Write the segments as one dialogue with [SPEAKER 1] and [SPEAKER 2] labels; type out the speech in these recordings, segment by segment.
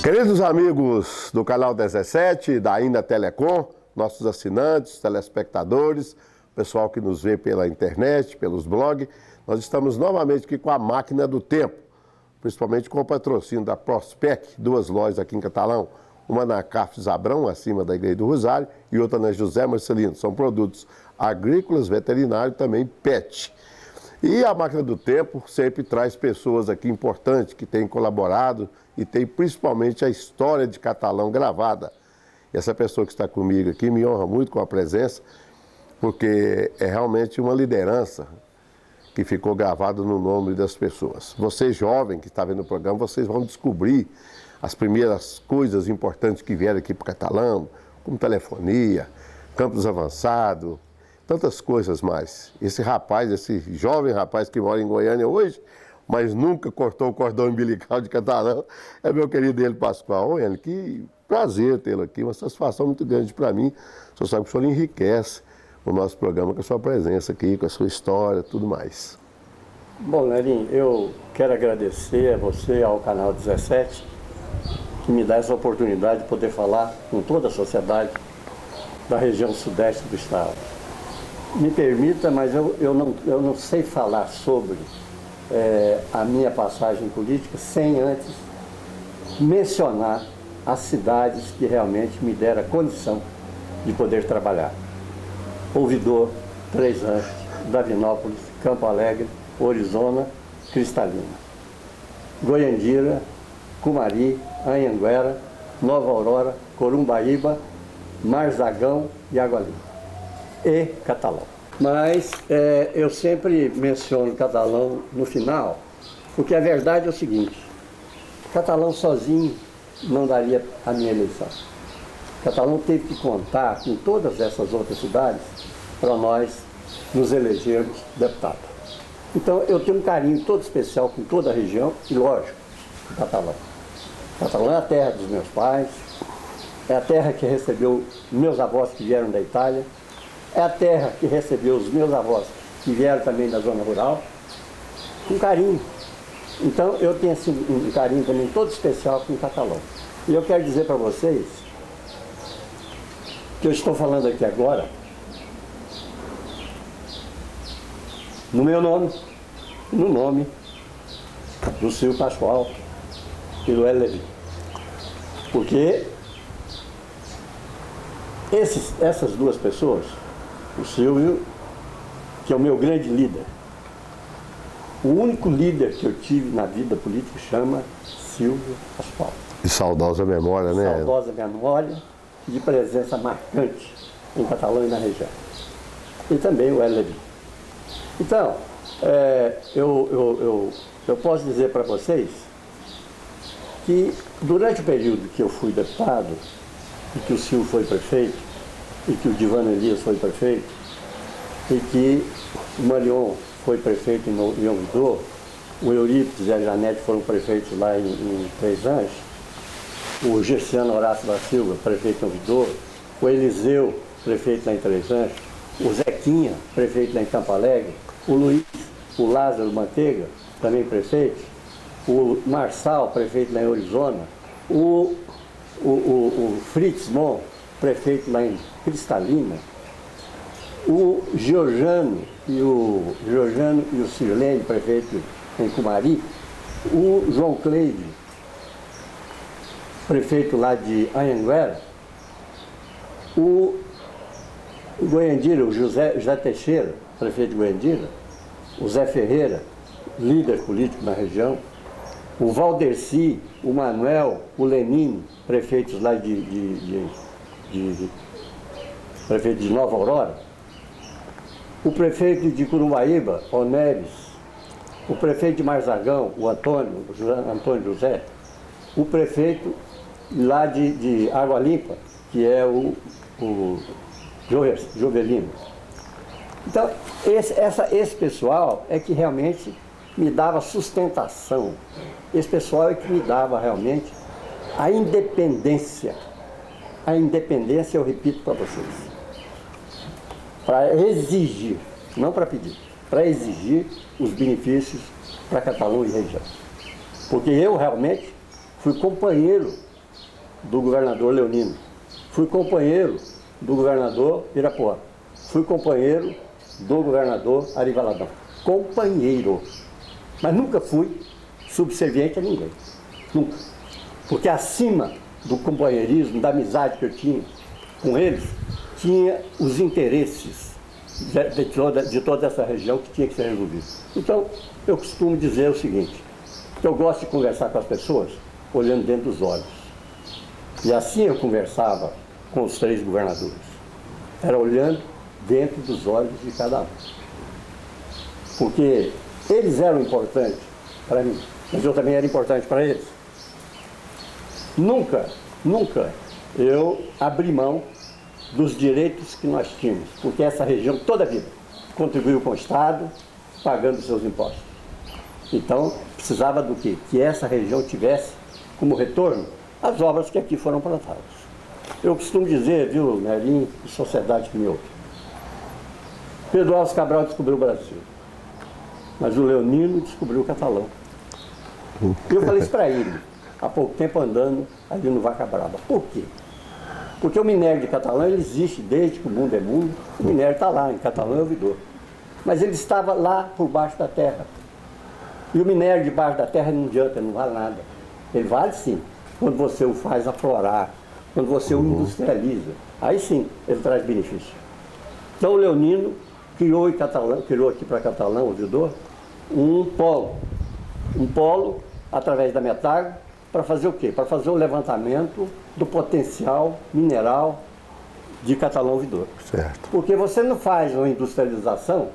[SPEAKER 1] Queridos amigos do canal 17, da Ainda Telecom, nossos assinantes, telespectadores, pessoal que nos vê pela internet, pelos blogs, nós estamos novamente aqui com a Máquina do Tempo, principalmente com o patrocínio da Prospec, duas lojas aqui em Catalão, uma na Cafés Abrão, acima da Igreja do Rosário, e outra na José Marcelino. São produtos agrícolas, veterinários e também pet. E a Máquina do Tempo sempre traz pessoas aqui importantes que têm colaborado e tem principalmente a história de Catalão gravada. E essa pessoa que está comigo aqui me honra muito com a presença, porque é realmente uma liderança que ficou gravada no nome das pessoas. Você jovem que está vendo o programa, vocês vão descobrir as primeiras coisas importantes que vieram aqui para o Catalão, como telefonia, campus avançado, tantas coisas mais. Esse rapaz, esse jovem rapaz que mora em Goiânia hoje, mas nunca cortou o cordão umbilical de Catalão, é meu querido Hélio Pascoal. Hélio, que prazer tê-lo aqui, uma satisfação muito grande para mim. O senhor sabe que o senhor enriquece o nosso programa com a sua presença aqui, com a sua história, tudo mais.
[SPEAKER 2] Bom, Nelinho, eu quero agradecer a você, ao Canal 17, que me dá essa oportunidade de poder falar com toda a sociedade da região sudeste do estado. Me permita, mas eu não sei falar sobre a minha passagem política sem antes mencionar as cidades que realmente me deram a condição de poder trabalhar. Ouvidor, Três Ranchos, Davinópolis, Campo Alegre, Orizona, Cristalina, Goiandira, Cumari, Anhanguera, Nova Aurora, Corumbaíba, Marzagão e Água Limpa. E Catalão. Mas eu sempre menciono Catalão no final, porque a verdade é o seguinte: Catalão sozinho não daria a minha eleição. Catalão teve que contar com todas essas outras cidades para nós nos elegermos deputado. Então eu tenho um carinho todo especial com toda a região e, lógico, com Catalão. Catalão é a terra dos meus pais, é a terra que recebeu meus avós que vieram da Itália, é a terra que recebeu os meus avós que vieram também da zona rural, com carinho. Então eu tenho assim, um carinho também todo especial com o Catalão. E eu quero dizer para vocês que eu estou falando aqui agora no meu nome, no nome do Silvio Pascoal e do Hélio Levi. Porque essas duas pessoas, o Silvio, que é o meu grande líder, o único líder que eu tive na vida política chama Silvio Pascoal.
[SPEAKER 1] E saudosa memória, né?
[SPEAKER 2] Saudosa memória, de presença marcante em Catalão e na região. E também o Hélio Levi. Então, eu posso dizer para vocês que durante o período que eu fui deputado, e que o Silvio foi prefeito, e que o Divano Elias foi prefeito, e que o Marion foi prefeito em Ouvidor, o Eurípides e a Janete foram prefeitos lá em Três Ranchos, o Gerciano Horácio da Silva, prefeito em Ouvidor, o Eliseu, prefeito lá em Três Ranchos, o Zequinha, prefeito lá em Campo Alegre, o Luiz, o Lázaro Manteiga, também prefeito, o Marçal, prefeito lá em Orizona, o Fritz Mon, prefeito lá em Cristalina, o Georgiano e o Sirlene, prefeito em Cumari, o João Cleide, prefeito lá de Anhanguera, o Goiandira, o José Teixeira, prefeito de Goiandira, o Zé Ferreira, líder político na região, o Valderci, o Manuel, o Lenine, prefeitos lá prefeito de Nova Aurora, o prefeito de Curumbaíba, o Neves, o prefeito de Marzagão, o Antônio José, o prefeito lá de Água Limpa, que é o Jovelino. Então, esse pessoal é que realmente me dava sustentação. Esse pessoal é que me dava realmente a independência. A independência, eu repito para vocês, para exigir, não para pedir, para exigir os benefícios para Catalão e região. Porque eu realmente fui companheiro do governador Leonino. Fui companheiro do governador Irapuã. Fui companheiro do governador Ari Valadão. Companheiro. Mas nunca fui subserviente a ninguém. Nunca. Porque acima do companheirismo, da amizade que eu tinha com eles, tinha os interesses de toda essa região que tinha que ser resolvido. Então, eu costumo dizer o seguinte, que eu gosto de conversar com as pessoas olhando dentro dos olhos. E assim eu conversava com os 3 governadores. Era olhando dentro dos olhos de cada um. Porque eles eram importantes para mim, mas eu também era importante para eles. Nunca eu abri mão dos direitos que nós tínhamos, porque essa região toda a vida contribuiu com o Estado, pagando seus impostos. Então, precisava do quê? Que essa região tivesse como retorno as obras que aqui foram plantadas. Eu costumo dizer, viu, Nelinho, e sociedade que me ouve, Pedro Álvares Cabral descobriu o Brasil, mas o Leonino descobriu o Catalão. Eu falei isso para ele, há pouco tempo andando ali no Vaca Brava. Por quê? Porque o minério de Catalão ele existe desde que o mundo é mundo, o minério está lá, em Catalão é ouvidor. Mas ele estava lá por baixo da terra. E o minério debaixo da terra não adianta, não vale nada. Ele vale sim, quando você o faz aflorar, quando você o industrializa. Aí sim, ele traz benefício. Então o Leonino criou aqui para Catalão, ouvidor, um polo através da Metago, para fazer o quê? Para fazer o levantamento do potencial mineral de Catalão ouvidor.
[SPEAKER 1] Certo.
[SPEAKER 2] Porque você não faz uma industrialização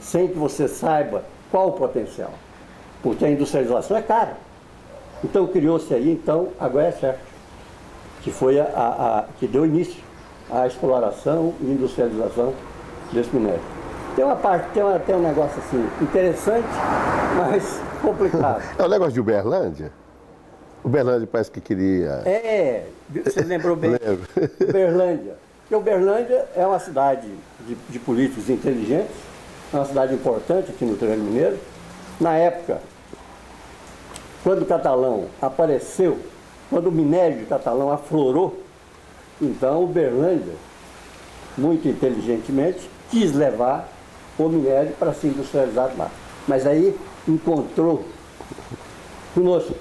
[SPEAKER 2] sem que você saiba qual o potencial. Porque a industrialização é cara. Então criou-se aí, então, a Goiás Certo, que foi que deu início à exploração e industrialização desse minério. Tem um negócio assim, interessante, mas complicado.
[SPEAKER 1] É o negócio de Uberlândia? Uberlândia parece que queria...
[SPEAKER 2] Você lembrou bem?
[SPEAKER 1] Lembro.
[SPEAKER 2] Uberlândia. Porque Uberlândia é uma cidade de políticos inteligentes, é uma cidade importante aqui no Triângulo Mineiro. Na época, quando o Catalão apareceu, quando o minério de Catalão aflorou, então Uberlândia, muito inteligentemente, quis levar o minério para ser industrializado lá. Mas aí encontrou conosco.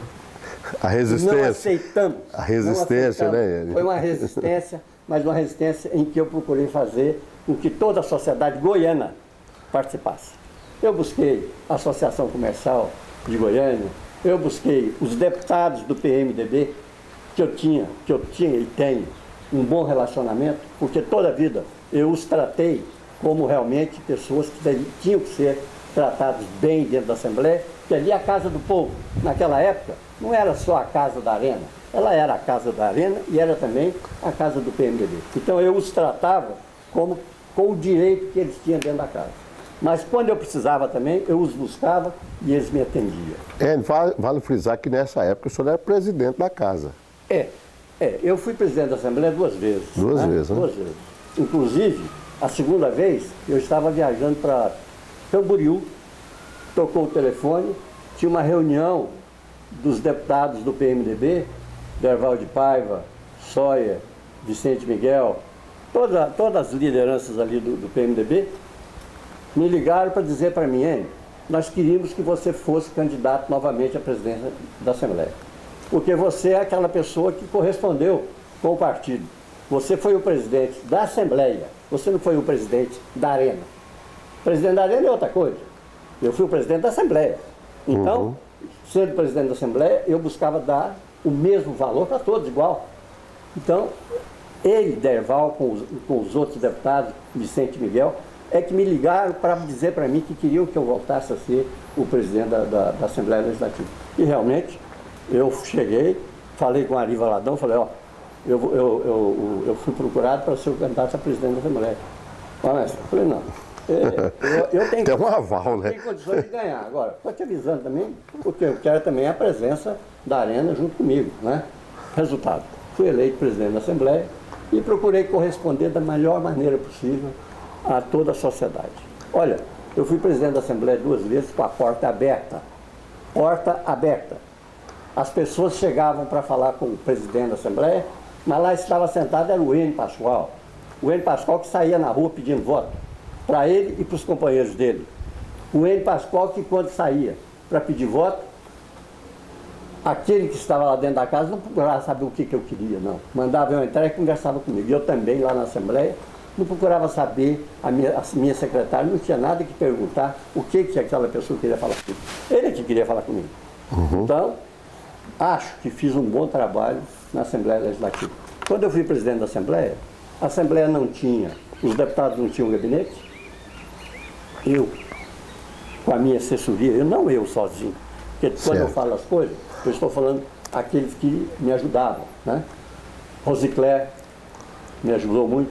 [SPEAKER 1] A resistência.
[SPEAKER 2] Não aceitamos.
[SPEAKER 1] A resistência, né?
[SPEAKER 2] Foi uma resistência, mas uma resistência em que eu procurei fazer com que toda a sociedade goiana participasse. Eu busquei a Associação Comercial de Goiânia, eu busquei os deputados do PMDB, que eu tinha e tenho um bom relacionamento, porque toda a vida eu os tratei como realmente pessoas que tinham que ser tratados bem dentro da Assembleia, que ali a Casa do Povo, naquela época, não era só a Casa da Arena, ela era a Casa da Arena e era também a Casa do PMDB. Então eu os tratava com o direito que eles tinham dentro da casa. Mas quando eu precisava também, eu os buscava e eles me atendiam.
[SPEAKER 1] Vale frisar que nessa época o senhor era presidente da casa.
[SPEAKER 2] Eu fui presidente da Assembleia 2 vezes.
[SPEAKER 1] Duas vezes, né?
[SPEAKER 2] 2 vezes. Inclusive, a segunda vez, eu estava viajando para Camboriú, tocou o telefone, tinha uma reunião dos deputados do PMDB, Derval de Paiva, Soia, Vicente Miguel, todas as lideranças ali do PMDB, me ligaram para dizer para mim, nós queríamos que você fosse candidato novamente à presidência da Assembleia. Porque você é aquela pessoa que correspondeu com o partido. Você foi o presidente da Assembleia, você não foi o presidente da Arena. O presidente da Arena é outra coisa. Eu fui o presidente da Assembleia. Então, sendo presidente da Assembleia, eu buscava dar o mesmo valor para todos, igual. Então, ele, Derval, com os outros deputados, Vicente Miguel, é que me ligaram para dizer para mim que queriam que eu voltasse a ser o presidente da Assembleia Legislativa. E realmente, eu cheguei, falei com a Ari Valadão, falei, eu fui procurado para ser o candidato a presidente da Assembleia. Mas eu falei, não, eu tenho...
[SPEAKER 1] Tem um aval, né?
[SPEAKER 2] Tenho condições de ganhar. Agora, estou te avisando também, porque eu quero também a presença da Arena junto comigo, né? Resultado, fui eleito presidente da Assembleia e procurei corresponder da melhor maneira possível a toda a sociedade. Olha, eu fui presidente da Assembleia 2 vezes com a porta aberta. Porta aberta. as pessoas chegavam para falar com o presidente da Assembleia, mas lá estava sentado era o N. Pascoal. O N. Pascoal que saía na rua pedindo voto para ele e para os companheiros dele. O N. Pascoal que quando saía para pedir voto, aquele que estava lá dentro da casa não procurava saber o que eu queria, não. Mandava eu entrar e conversava comigo. Eu também, lá na Assembleia, não procurava saber, a minha secretária não tinha nada que perguntar o que aquela pessoa queria falar comigo. Ele que queria falar comigo. Então, acho que fiz um bom trabalho na Assembleia Legislativa. Quando eu fui presidente da Assembleia, a Assembleia não tinha, os deputados não tinham gabinete. Eu, com a minha assessoria, não eu sozinho, porque quando eu falo as coisas, eu estou falando aqueles que me ajudavam, né? Rosicler me ajudou muito,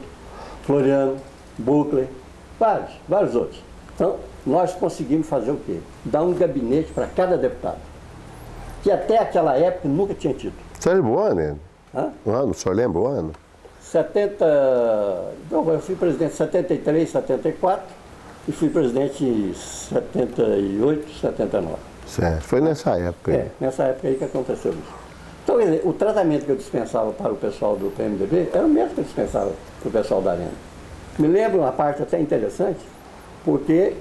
[SPEAKER 2] Floriano, Buckley, vários outros. Então, nós conseguimos fazer o quê? Dar um gabinete para cada deputado, que até aquela época nunca tinha tido.
[SPEAKER 1] Você lembra o ano?
[SPEAKER 2] Hã?
[SPEAKER 1] O ano? O senhor lembra o ano?
[SPEAKER 2] Eu fui presidente em 73, 74 e fui presidente em 78, 79.
[SPEAKER 1] Certo, foi nessa época aí.
[SPEAKER 2] Nessa época aí que aconteceu isso. Então, quer dizer, o tratamento que eu dispensava para o pessoal do PMDB era o mesmo que eu dispensava para o pessoal da Arena. Me lembro uma parte até interessante, porque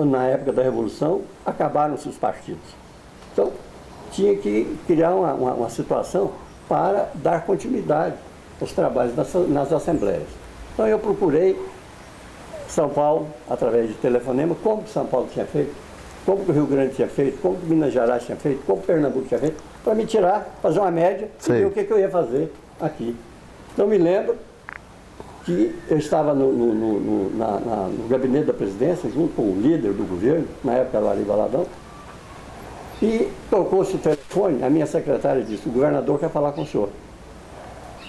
[SPEAKER 2] na época da Revolução acabaram-se os partidos. Então, tinha que criar uma situação para dar continuidade aos trabalhos nas assembleias. Então, eu procurei São Paulo, através de telefonema, como que São Paulo tinha feito, como que o Rio Grande tinha feito, como que Minas Gerais tinha feito, como que Pernambuco tinha feito, para me tirar, fazer uma média e ver o que eu ia fazer aqui. Então, me lembro que eu estava no gabinete da presidência, junto com o líder do governo, na época era o Ari Valadão, e tocou-se o telefone, a minha secretária disse, o governador quer falar com o senhor.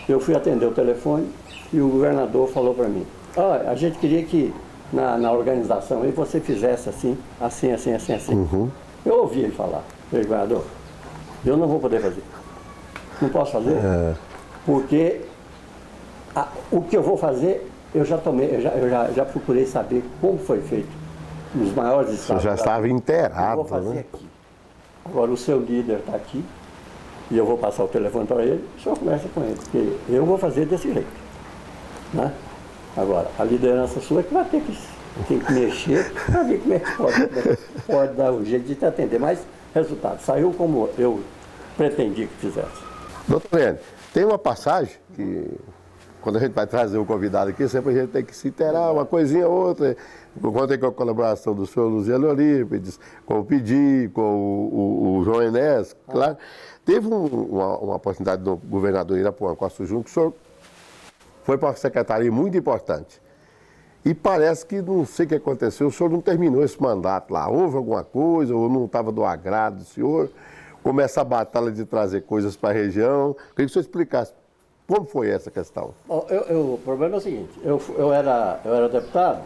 [SPEAKER 2] Eu fui atender o telefone e o governador falou para mim, a gente queria que na organização aí você fizesse assim. Eu ouvi ele falar, falei, governador, eu não vou poder fazer. Não posso fazer, porque o que eu vou fazer, eu já procurei saber como foi feito nos maiores estados.
[SPEAKER 1] Você já estava inteirado,
[SPEAKER 2] eu vou fazer
[SPEAKER 1] né?
[SPEAKER 2] aqui. Agora o seu líder está aqui e eu vou passar o telefone para ele, o senhor conversa com ele, porque eu vou fazer desse jeito. Né? Agora, a liderança sua é que vai ter que mexer para ver como é que pode dar um jeito de te atender. Mas, resultado, saiu como eu pretendi que fizesse.
[SPEAKER 1] Doutor Lênin, tem uma passagem que, quando a gente vai trazer o convidado aqui, sempre a gente tem que se inteirar uma coisinha ou outra. Contei com a colaboração do senhor Luziano Eurípides, com o Pedi, com o João Enéas, claro. Teve uma oportunidade do governador Irapuã Costa Júnior, que o senhor foi para uma secretaria muito importante. E parece que, não sei o que aconteceu, o senhor não terminou esse mandato lá. Houve alguma coisa, ou não estava do agrado do senhor? Começa a batalha de trazer coisas para a região. Queria que o senhor explicasse como foi essa questão.
[SPEAKER 2] Bom, o problema é o seguinte, eu era deputado,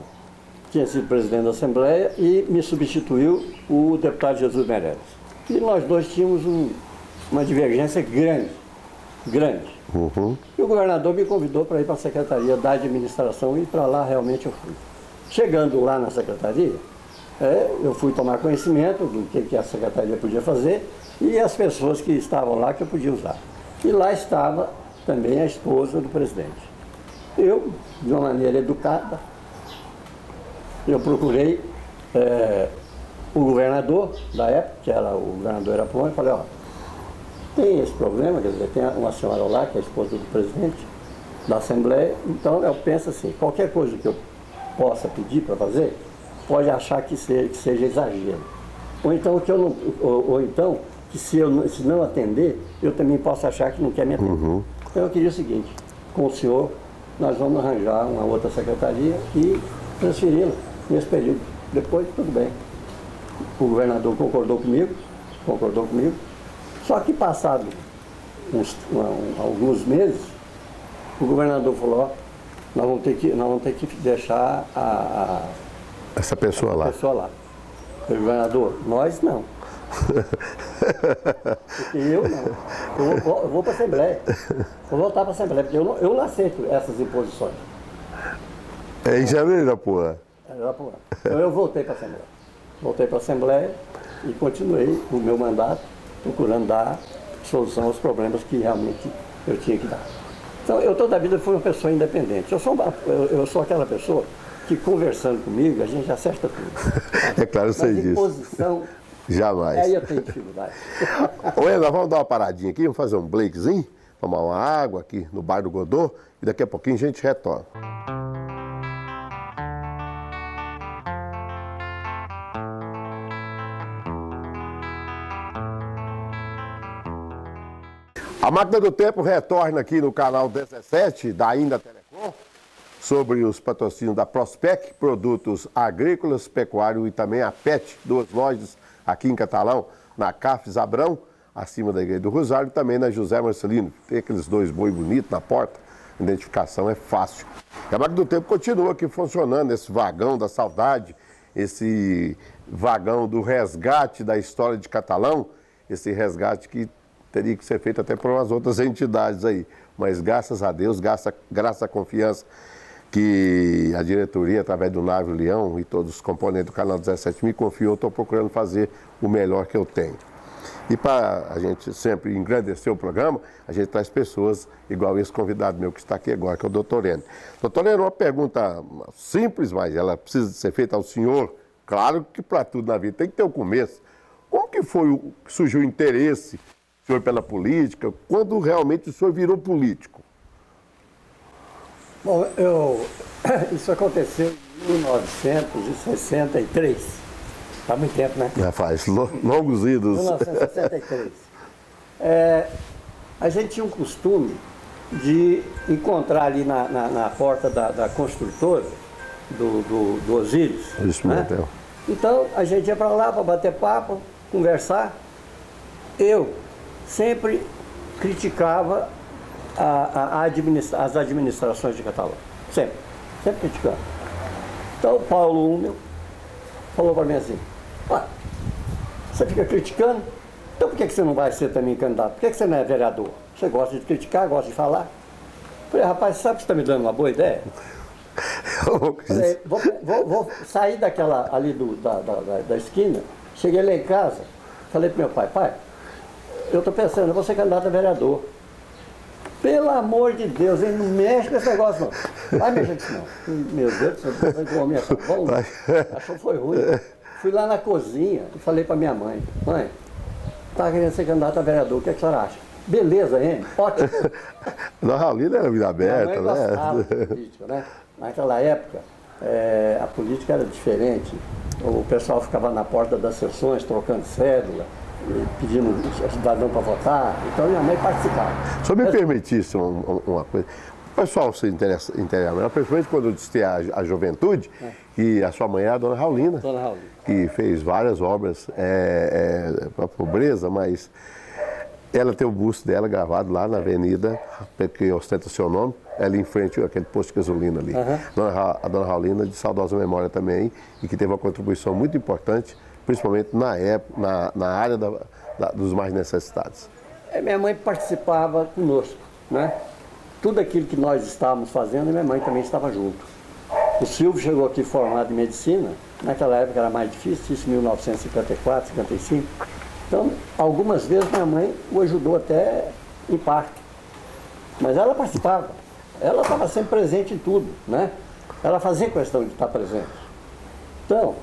[SPEAKER 2] tinha sido presidente da Assembleia e me substituiu o deputado Jesus Meirelles. E nós dois tínhamos uma divergência grande. E o governador me convidou para ir para a Secretaria da Administração e para lá realmente eu fui. Chegando lá na Secretaria, eu fui tomar conhecimento do que a Secretaria podia fazer e as pessoas que estavam lá que eu podia usar. E lá estava também a esposa do presidente. Eu, de uma maneira educada, eu procurei o governador da época, que era o governador Irapuã, e falei, tem esse problema, quer dizer, tem uma senhora lá, que é a esposa do presidente da Assembleia, então eu penso assim, qualquer coisa que eu possa pedir para fazer, pode achar que seja exagero. Ou então, que se não atender, eu também posso achar que não quer me atender. Então eu queria o seguinte, com o senhor, nós vamos arranjar uma outra secretaria e transferi-la nesse período. Depois, tudo bem. O governador concordou comigo, só que passado alguns meses, o governador falou, nós vamos ter que deixar
[SPEAKER 1] essa pessoa lá.
[SPEAKER 2] Eu falei, governador, nós não. Porque eu não. Eu vou para a Assembleia. Vou voltar para a Assembleia, porque eu não aceito essas imposições.
[SPEAKER 1] Isso é Irapuã.
[SPEAKER 2] Então eu voltei para a Assembleia. Voltei para a Assembleia e continuei o meu mandato procurando dar solução aos problemas que realmente eu tinha que dar. Então, eu toda a vida fui uma pessoa independente. Eu sou aquela pessoa que, conversando comigo, a gente acerta tudo.
[SPEAKER 1] É claro, eu sei disso.
[SPEAKER 2] Posição,
[SPEAKER 1] jamais.
[SPEAKER 2] aí eu tenho dificuldade.
[SPEAKER 1] Ô, Ena, vamos dar uma paradinha aqui, vamos fazer um breakzinho, tomar uma água aqui no Bar do Godô e daqui a pouquinho a gente retorna. A Máquina do Tempo retorna aqui no canal 17 da Ainda Telecom sobre os patrocínios da Prospec, produtos agrícolas, pecuário e também a PET, 2 lojas aqui em Catalão, na Cafes Abrão, acima da Igreja do Rosário, e também na José Marcelino. Tem aqueles 2 boi bonitos na porta, a identificação é fácil. E a Máquina do Tempo continua aqui funcionando, esse vagão da saudade, esse vagão do resgate da história de Catalão, esse resgate que teria que ser feito até por umas outras entidades aí. Mas graças a Deus, graças à confiança que a diretoria, através do Návio Leão e todos os componentes do Canal 17 me confiou, estou procurando fazer o melhor que eu tenho. E para a gente sempre engrandecer o programa, a gente traz pessoas igual esse convidado meu que está aqui agora, que é o Dr. Eno. Dr. Eno, uma pergunta simples, mas ela precisa ser feita ao senhor. Claro que para tudo na vida tem que ter um começo. Como que surgiu o interesse do senhor pela política? Quando realmente o senhor virou político?
[SPEAKER 2] Bom, isso aconteceu em 1963. Faz muito tempo, né?
[SPEAKER 1] Já faz longos idos.
[SPEAKER 2] 1963. A gente tinha um costume de encontrar ali na porta da construtora, do Osíris.
[SPEAKER 1] Isso
[SPEAKER 2] né?
[SPEAKER 1] mesmo.
[SPEAKER 2] Então, a gente ia para lá para bater papo, conversar. Eu sempre criticava as administrações de Catalão. Sempre criticando. Então, o Paulo Húmel falou para mim assim: você fica criticando, então por que você não vai ser também candidato? Por que você não é vereador? Você gosta de criticar, gosta de falar? Eu falei: rapaz, sabe que você está me dando uma boa ideia? Falei, vou sair daquela ali da esquina. Cheguei lá em casa, falei pro meu pai: eu estou pensando, eu vou ser candidato a vereador. Pelo amor de Deus, ele não mexe com esse negócio, não. Vai mexer com isso, não. Meu Deus do céu, o homem achou bom, achou que foi ruim. Fui lá na cozinha e falei para minha mãe: mãe, tá querendo ser candidato a vereador, o que a senhora acha? Beleza, hein? Ótimo.
[SPEAKER 1] Dona Raulina era vida aberta,
[SPEAKER 2] minha mãe gostava de política, né? Naquela época, a política era diferente. O pessoal ficava na porta das sessões, trocando cédula, pedindo cidadão para votar. Então, minha mãe participava.
[SPEAKER 1] Se eu me permitisse uma coisa, o pessoal se interessa, principalmente quando eu disse a juventude, que a sua mãe é a Dona Raulina, que fez várias obras para a pobreza, mas ela tem o busto dela gravado lá na avenida, que ostenta o seu nome, ali em frente àquele posto de gasolina ali. A Dona Raulina, de saudosa memória também, e que teve uma contribuição muito importante, principalmente na área dos mais necessitados.
[SPEAKER 2] Minha mãe participava conosco, né? Tudo aquilo que nós estávamos fazendo, minha mãe também estava junto. O Silvio chegou aqui formado em medicina, naquela época era mais difícil, isso em 1954, 55. Então, algumas vezes minha mãe o ajudou até em parte. Mas ela participava, ela estava sempre presente em tudo, né? Ela fazia questão de estar presente. Então,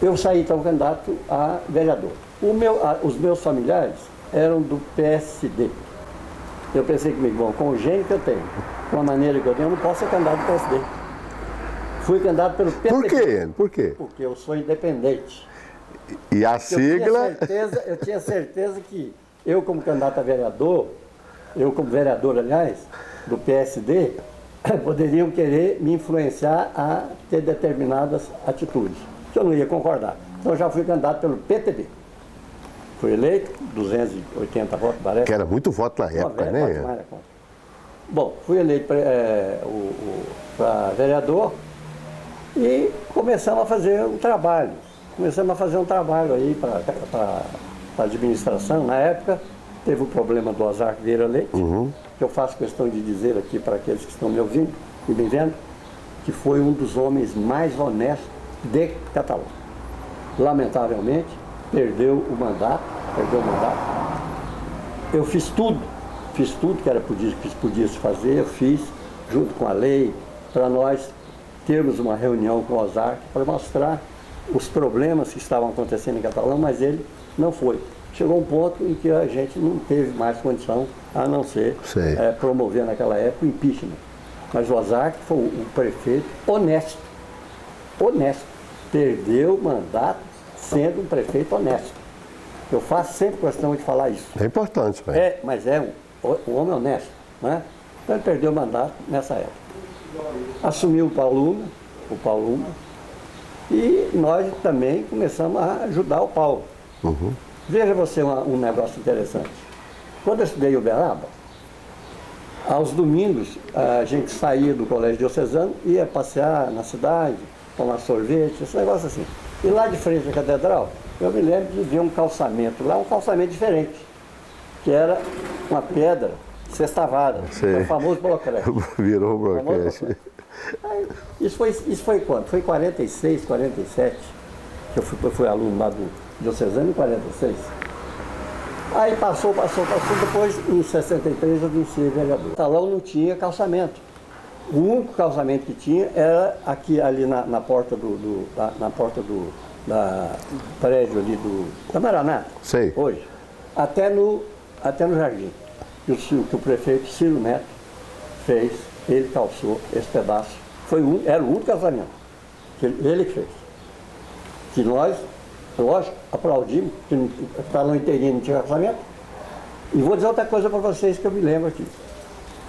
[SPEAKER 2] eu saí então candidato a vereador. Os meus familiares eram do PSD. Eu pensei comigo: bom, com o gênio que eu tenho, com a maneira que eu tenho, eu não posso ser candidato do PSD. Fui candidato pelo PTB.
[SPEAKER 1] Por quê? Por quê?
[SPEAKER 2] Porque eu sou independente.
[SPEAKER 1] E a sigla...
[SPEAKER 2] Eu tinha certeza que eu, como candidato a vereador, aliás, do PSD, poderiam querer me influenciar a ter determinadas atitudes, que eu não ia concordar. Então eu já fui candidato pelo PTB. Fui eleito, 280 votos, parece.
[SPEAKER 1] Que era muito voto na época, né?
[SPEAKER 2] Bom, fui eleito para vereador e começamos a fazer um trabalho. Aí para a administração. Na época, teve o problema do Ozar Vieira Leite, que eu faço questão de dizer aqui para aqueles que estão me ouvindo e me vendo, que foi um dos homens mais honestos de Catalão. Lamentavelmente, perdeu o mandato. Eu fiz tudo que era que podia se fazer, eu fiz, junto com a lei, para nós termos uma reunião com o Ozark para mostrar os problemas que estavam acontecendo em Catalão, mas ele não foi. Chegou um ponto em que a gente não teve mais condição, a não ser promover naquela época o impeachment. Mas o Ozark foi o prefeito honesto, perdeu o mandato sendo um prefeito honesto. Eu faço sempre questão de falar isso.
[SPEAKER 1] É importante, velho.
[SPEAKER 2] Mas é um homem honesto, né? Então ele perdeu o mandato nessa época. Assumiu o Paulo Uma, e nós também começamos a ajudar o Paulo.
[SPEAKER 1] Uhum.
[SPEAKER 2] Veja você um negócio interessante. Quando eu estudei em Uberaba, aos domingos a gente saía do colégio diocesano, ia passear na cidade, tomar sorvete, esse negócio assim. E lá de frente à catedral, eu me lembro de ver um calçamento lá, um calçamento diferente, que era uma pedra sextavada, o famoso bloquete.
[SPEAKER 1] Virou o bloquete.
[SPEAKER 2] Isso foi quando? Foi em 46, 47, que eu fui aluno lá do diocesano em 46. Aí passou, depois em 63 eu vim ser vereador. O salão não tinha calçamento. O único calçamento que tinha era aqui ali na porta do prédio ali da Maraná, hoje, até no jardim. Que o prefeito Ciro Neto fez, ele calçou esse pedaço. Era o único calçamento que ele fez. Que nós, lógico, aplaudimos, que o salão inteirinho não tinha calçamento. E vou dizer outra coisa para vocês que eu me lembro aqui.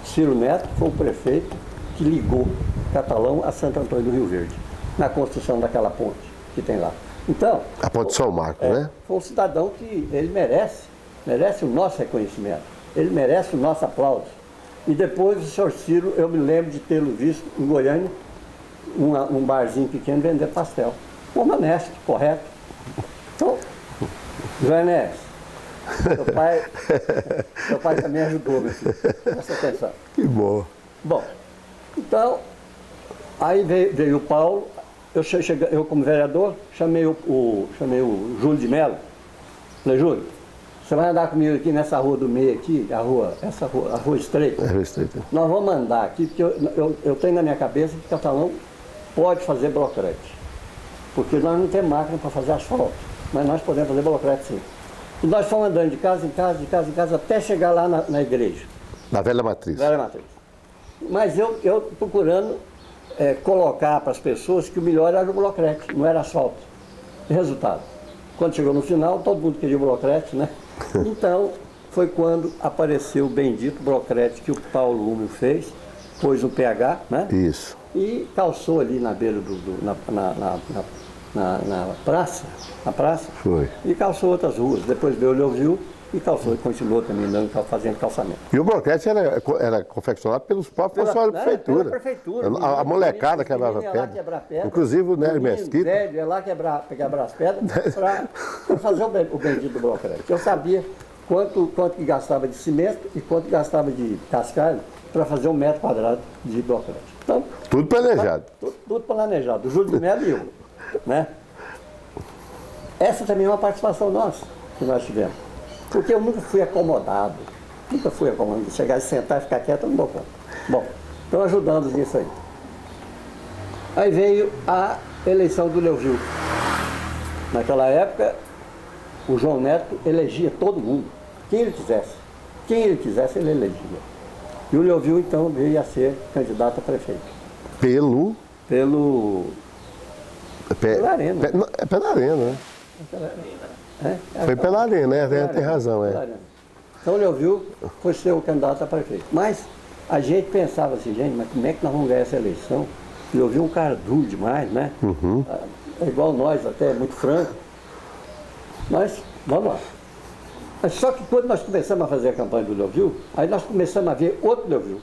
[SPEAKER 2] Ciro Neto foi o prefeito que ligou Catalão a Santo Antônio do Rio Verde, na construção daquela ponte que tem lá. Então,
[SPEAKER 1] a ponte São Marcos, né?
[SPEAKER 2] Foi um cidadão que ele merece o nosso reconhecimento, ele merece o nosso aplauso. E depois o senhor Ciro, eu me lembro de tê-lo visto em Goiânia, um barzinho pequeno, vender pastel. Um homem honesto, correto. Então, Joanés, seu pai também ajudou, meu filho. Presta atenção.
[SPEAKER 1] Que bom.
[SPEAKER 2] Bom, então, aí veio o Paulo, eu como vereador, chamei o Júlio de Mello. Falei, Júlio, você vai andar comigo aqui nessa rua do meio aqui, a rua estreita?
[SPEAKER 1] É a rua estreita.
[SPEAKER 2] Nós vamos andar aqui, porque eu tenho na minha cabeça que Catalão pode fazer blocrete. Porque nós não temos máquina para fazer asfalto, mas nós podemos fazer blocrete sim. E nós fomos andando de casa em casa, até chegar lá na igreja.
[SPEAKER 1] Na Velha Matriz.
[SPEAKER 2] Velha Matriz. Mas eu procurando colocar para as pessoas que o melhor era o blocrete, não era asfalto. Resultado, quando chegou no final, todo mundo queria o blocrete, né? Então, foi quando apareceu o bendito blocrete que o Paulo Uma fez, pôs um pH, né?
[SPEAKER 1] Isso.
[SPEAKER 2] E calçou ali na beira na praça,
[SPEAKER 1] Foi.
[SPEAKER 2] E calçou outras ruas. Depois veio o Leovil e calçou, e continuou também fazendo calçamento.
[SPEAKER 1] E o bloquete era confeccionado pelos próprios funcionários da prefeitura.
[SPEAKER 2] Pela prefeitura.
[SPEAKER 1] A molecada quebrava pedra. Inclusive o Nélio Mesquita.
[SPEAKER 2] Velho ia lá quebrar as pedras para fazer o bendito do bloquete. Eu sabia quanto que gastava de cimento e quanto gastava de cascalho para fazer 1 metro quadrado de bloquete. Então,
[SPEAKER 1] tudo planejado.
[SPEAKER 2] Tudo planejado. O Júlio de Mello e eu, né? Essa também é uma participação nossa que nós tivemos. Porque eu nunca fui acomodado. Chegar e sentar e ficar quieto, eu não dou conta. Bom, então ajudando nisso aí. Aí veio a eleição do Leovil. Naquela época, o João Neto elegia todo mundo. Quem ele quisesse, ele elegia. E o Leovil, então, veio a ser candidato a prefeito.
[SPEAKER 1] Pela
[SPEAKER 2] Arena.
[SPEAKER 1] Pela Arena, né? Foi pela Arena, né? Tem razão,
[SPEAKER 2] Então o Leovil foi ser o candidato a prefeito. Mas a gente pensava assim, gente, mas como é que nós vamos ganhar essa eleição? O Leovil é um cara duro demais, né?
[SPEAKER 1] Uhum.
[SPEAKER 2] É igual nós até, muito franco. Mas, vamos lá. Mas só que quando nós começamos a fazer a campanha do Leovil, aí nós começamos a ver outro Leovil.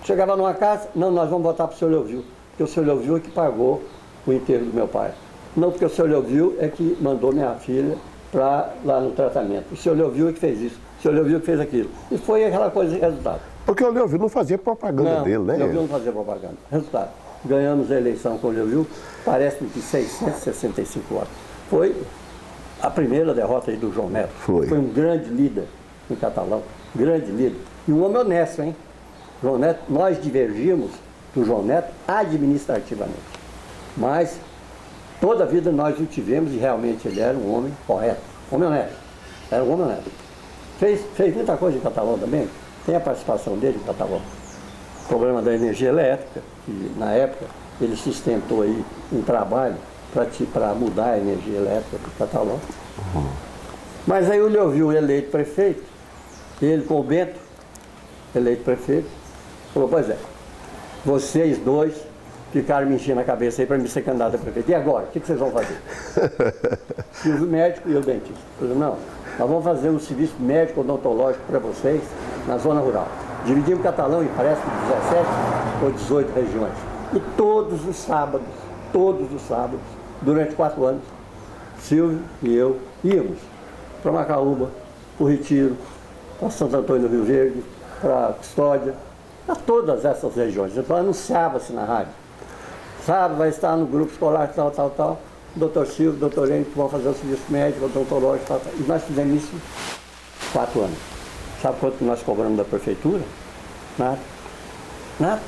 [SPEAKER 2] Chegava numa casa, não, nós vamos votar para o seu Leovil, porque o seu Leovil é que pagou o enterro do meu pai. Não, porque o seu Leovil é que mandou minha filha lá no tratamento. O seu Leovil é que fez isso, o seu Leovil é que fez aquilo. E foi aquela coisa de resultado.
[SPEAKER 1] Porque o Leovil não fazia propaganda dele, né?
[SPEAKER 2] O Leovil não fazia propaganda. Resultado. Ganhamos a eleição com o Leovil, parece-me que 665 votos. Foi a primeira derrota aí do João Neto.
[SPEAKER 1] Foi
[SPEAKER 2] um grande líder em Catalão, grande líder. E um homem honesto, hein? João Neto, nós divergimos do João Neto administrativamente. Mas toda a vida nós o tivemos e realmente ele era um homem correto, homem honesto. Era um homem honesto. Fez muita coisa em Catalão também. Tem a participação dele em Catalão. O problema da energia elétrica, que na época ele sustentou aí um trabalho para mudar a energia elétrica para Catalão. Mas aí ele ouviu eleito prefeito, ele com o Bento, eleito prefeito, falou, pois é, vocês dois ficaram me enchendo a cabeça aí para me ser candidato a prefeito. E agora? O que vocês vão fazer? Silvio médico e eu dentista. Eu falei, não, nós vamos fazer um serviço médico odontológico para vocês na zona rural. Dividimos Catalão em parece que 17 ou 18 regiões. E todos os sábados, durante 4 anos, Silvio e eu íamos para Macaúba, para o Retiro, para Santo Antônio do Rio Verde, para Custódia, para todas essas regiões. Então anunciava-se na rádio. Sábado vai estar no grupo escolar tal. Doutor Silvio, doutor Henrique, vão fazer o serviço médico, odontológico, tal. E nós fizemos isso 4 anos. Sabe quanto que nós cobramos da prefeitura? Nada. Nada.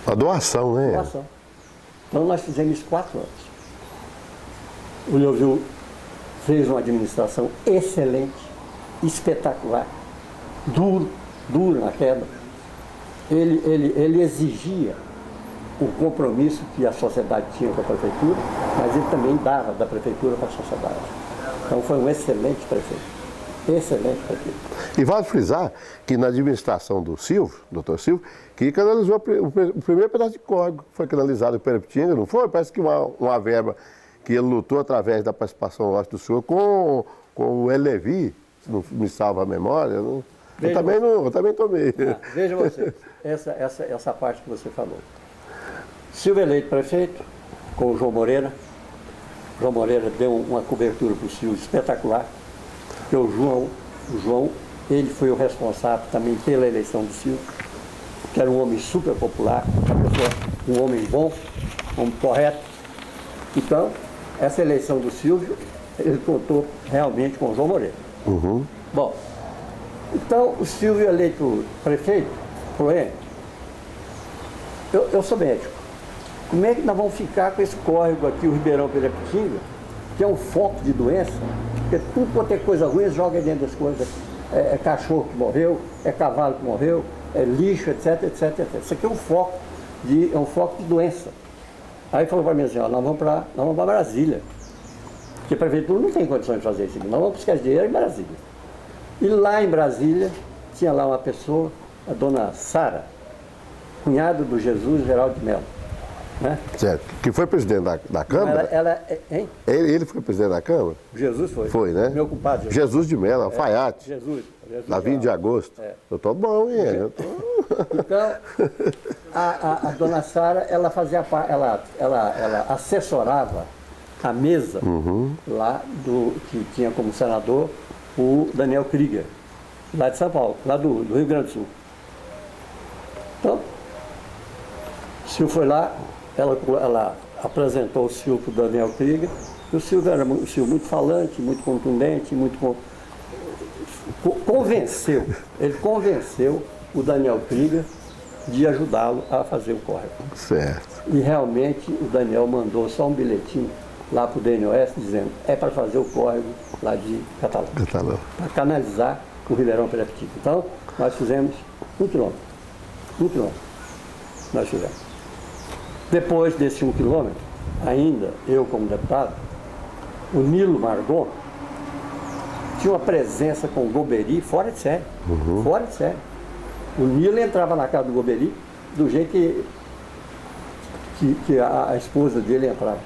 [SPEAKER 1] A doação, né?
[SPEAKER 2] Doação. Então nós fizemos isso 4 anos. O Leovil fez uma administração excelente, espetacular, duro na queda. Ele exigia o compromisso que a sociedade tinha com a prefeitura, mas ele também dava da prefeitura para a sociedade. Então foi um excelente prefeito. Excelente prefeito.
[SPEAKER 1] E vale frisar que na administração do Silvio, doutor Silvio, que canalizou o primeiro pedaço de córrego que foi canalizado em Peripitinga, não foi? Parece que uma verba que ele lutou através da participação, eu acho, do senhor com o Elevi, se não me salva a memória. Eu também tomei.
[SPEAKER 2] Veja você, essa parte que você falou. Silvio eleito prefeito, com o João Moreira. João Moreira deu uma cobertura para o Silvio espetacular, porque o João, ele foi o responsável também pela eleição do Silvio, que era um homem super popular, um homem bom, um homem correto. Então, essa eleição do Silvio, ele contou realmente com o João Moreira.
[SPEAKER 1] Uhum.
[SPEAKER 2] Bom, então o Silvio eleito prefeito falou, eu sou médico. Como é que nós vamos ficar com esse córrego aqui, o Ribeirão Peripitinga, que é um foco de doença, porque tudo quanto é coisa ruim, eles jogam dentro das coisas. É cachorro que morreu, é cavalo que morreu, é lixo, etc. Isso aqui é um foco de doença. Aí falou para mim assim, nós vamos para Brasília, porque a prefeitura não tem condições de fazer isso aqui, nós vamos buscar dinheiro em Brasília. E lá em Brasília, tinha lá uma pessoa, a dona Sara, cunhada do Jesus Geraldo de Mello. Né?
[SPEAKER 1] Certo. Que foi presidente da Câmara?
[SPEAKER 2] Hein?
[SPEAKER 1] Ele foi presidente da Câmara?
[SPEAKER 2] Jesus foi.
[SPEAKER 1] Foi, né?
[SPEAKER 2] Meu compadre.
[SPEAKER 1] Jesus de Mello, alfaiate.
[SPEAKER 2] Jesus
[SPEAKER 1] Na 20 de agosto. Eu tô bom, hein?
[SPEAKER 2] Então, a dona Sara, ela fazia ela assessorava a mesa lá que tinha como senador o Daniel Krieger, lá de São Paulo, lá do Rio Grande do Sul. Então, o Silvio foi lá, ela apresentou o Silvio para o Daniel Krieger, e o Silvio era muito falante, muito contundente, ele convenceu o Daniel Krieger de ajudá-lo a fazer o córrego.
[SPEAKER 1] Certo.
[SPEAKER 2] E realmente o Daniel mandou só um bilhetinho lá para o DNOS dizendo, é para fazer o córrego lá de Catalão. Para canalizar o Ribeirão Peripitinga. Então, nós fizemos 1 quilômetro. 1 quilômetro. Nós fizemos. Depois desse 1 quilômetro, ainda eu como deputado, o Nilo Margot tinha uma presença com o Goberi fora de série. Fora de série. O Nilo entrava na casa do Goberi do jeito que a esposa dele entrava.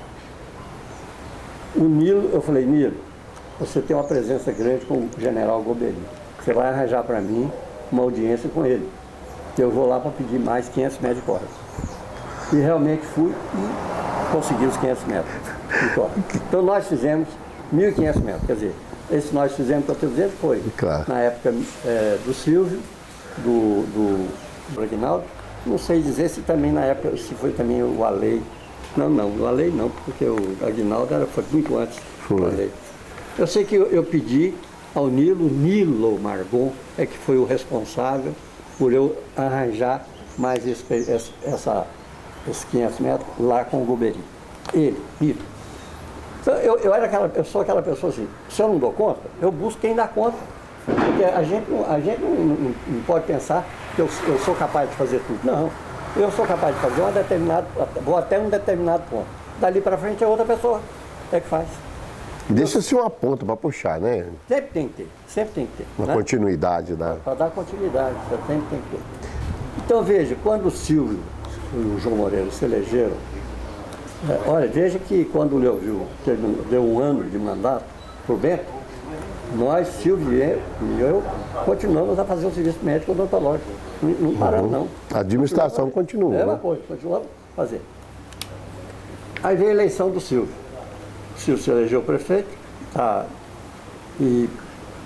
[SPEAKER 2] O Nilo, eu falei, Nilo, você tem uma presença grande com o general Goberi. Você vai arranjar para mim uma audiência com ele. Eu vou lá para pedir mais 500 metros de córrego. E realmente fui e consegui os 500 metros de córrego. Então nós fizemos 1.500 metros. Quer dizer, esse nós fizemos, que eu estou dizendo, foi na época do Silvio, do Aguinaldo. Não sei dizer se também na época, se foi também o Alei. Não, o Alei não, porque o Aguinaldo foi muito antes do Alei. Eu sei que eu pedi ao Nilo Margon é que foi o responsável por eu arranjar mais esses 500 metros lá com o Goberi. Ele, Nilo. Então, eu sou aquela pessoa assim, se eu não dou conta, eu busco quem dá conta. Porque a gente não pode pensar que eu sou capaz de fazer tudo. Não, eu sou capaz de fazer vou até um determinado ponto. Dali para frente é outra pessoa que faz.
[SPEAKER 1] Deixa-se uma ponta para puxar, né?
[SPEAKER 2] Sempre tem que ter, sempre tem que ter.
[SPEAKER 1] Uma
[SPEAKER 2] né?
[SPEAKER 1] continuidade, né?
[SPEAKER 2] Para dar continuidade, sempre tem que ter. Então veja, quando o Silvio e o João Moreira se elegeram, olha, veja que quando o Leovil deu 1 ano de mandato por Bento, nós, Silvio e eu, continuamos a fazer o serviço médico odontológico. Não paramos, não.
[SPEAKER 1] A administração continua.
[SPEAKER 2] É uma coisa, continuamos a fazer. Aí veio a eleição do Silvio. O Silvio se elegeu prefeito, e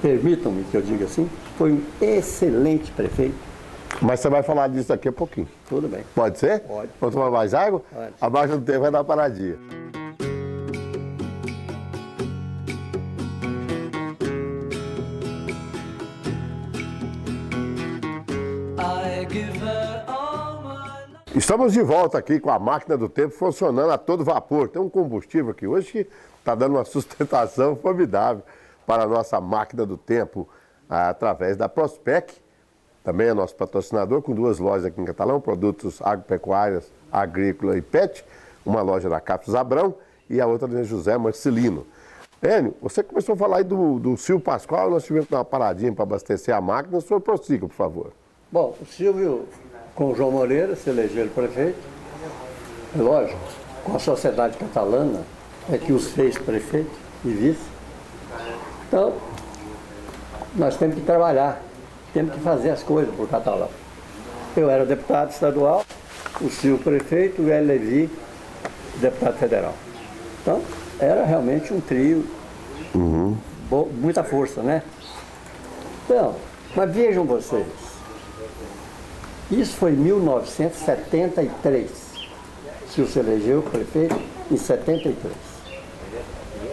[SPEAKER 2] permitam-me que eu diga assim, foi um excelente prefeito.
[SPEAKER 1] Mas você vai falar disso daqui a pouquinho.
[SPEAKER 2] Tudo bem.
[SPEAKER 1] Pode ser?
[SPEAKER 2] Pode.
[SPEAKER 1] Vamos tomar mais água?
[SPEAKER 2] Pode.
[SPEAKER 1] A máquina do tempo vai dar uma paradinha. Estamos de volta aqui com a máquina do tempo funcionando a todo vapor. Tem um combustível aqui hoje que está dando uma sustentação formidável para a nossa máquina do tempo através da Prospec. Também é nosso patrocinador, com 2 lojas aqui em Catalão, produtos agropecuários, agrícola e pet. Uma loja na Capes Abrão e a outra na José Marcelino. Enio, você começou a falar aí do Silvio Pascoal, nós tivemos que dar uma paradinha para abastecer a máquina. O senhor prossiga, por favor.
[SPEAKER 2] Bom, o Silvio, com o João Moreira, se elegeu prefeito. É lógico, com a sociedade catalana, é que os fez prefeito e vice. Então, nós temos que trabalhar, temos que fazer as coisas por Catalão. Eu era deputado estadual, o Silvio prefeito e o Hélio Levi, deputado federal. Então, era realmente um trio, muita força, né? Então, mas vejam vocês, isso foi em 1973. O Silvio se elegeu prefeito em 73.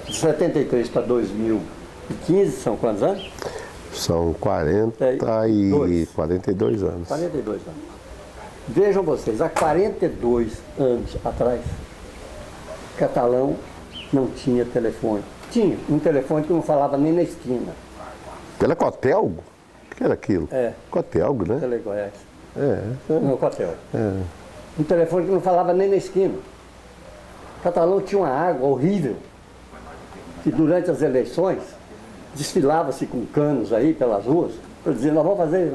[SPEAKER 2] De 73 para 2015, são quantos anos?
[SPEAKER 1] São 42 anos.
[SPEAKER 2] 42 anos. Vejam vocês, há 42 anos atrás, Catalão não tinha telefone. Tinha um telefone que não falava nem na esquina.
[SPEAKER 1] Telecotelgo? O que era aquilo? Cotelgo, né?
[SPEAKER 2] Telegoiás.
[SPEAKER 1] É.
[SPEAKER 2] Não, Cotel. Um telefone que não falava nem na esquina. Catalão tinha uma água horrível, que durante as eleições desfilava-se com canos aí pelas ruas, para dizer, nós vamos fazer.